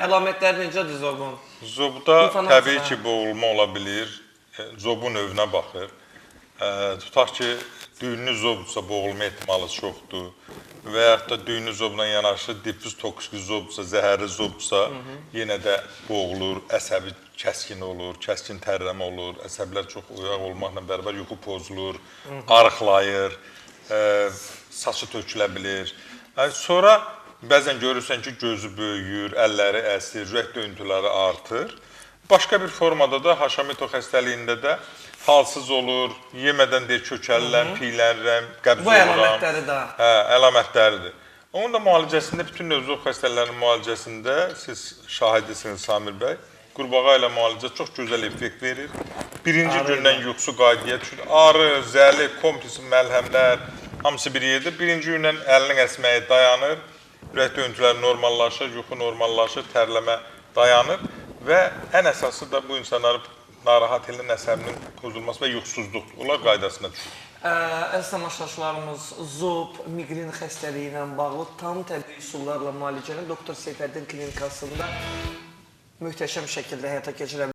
Əlamətləri necədir zobun? Zobda İnformasiya. təbii ki, boğulma ola bilir. Zobun növünə baxır. Tutaq ki, düyünlü zobdursa boğulma ehtimalı çoxdur. Və yaxud da düyünlü zobla yanaşı diffuz toksik zobdursa, zəhərli zobdursa, yenə də boğulur, əsəbi kəskin olur, kəskin tərləmə olur, əsəblər çox oyaq olmaqla bərabər yuxu pozulur, arıqlayır, saçı tökülə bilir. Sonra bəzən görürsən ki, gözü böyüyür, əlləri əsir, ürək döyüntüləri artır. Başqa bir formada da Haşimoto xəstəliyində də halsız olur, yemədən deyir kökəlirəm, piylənirəm, qəbz Bu oluram. əlamətləri də. Hə, əlamətləridir. Onun da müalicəsində, bütün növzov xəstələrinin müalicəsində, siz şahidisiniz Samir bəy, qurbağa ilə müalicə çox gözəl effekt verir. Birinci gündən yuxusu qaydaya düşür. Ağrı, zəli, kompleks məlhəmlər, hamısı bir yerdə. Birinci gündən əlinin əsməyi dayanır, ürək döyüntüləri normallaşır, yuxu normallaşır, tərləmə dayanır və ən əsası da bu insanların narahat edən əsəbinin pozulması və yuxusuzluq. Onlar qaydasına düşür. Əziz tamaşaçılarımız, zob, miqren xəstəliyi ilə bağlı tam təbii üsullarla müalicəni Doktor Seyfəddin klinikasında möhtəşəm şəkildə həyata keçirə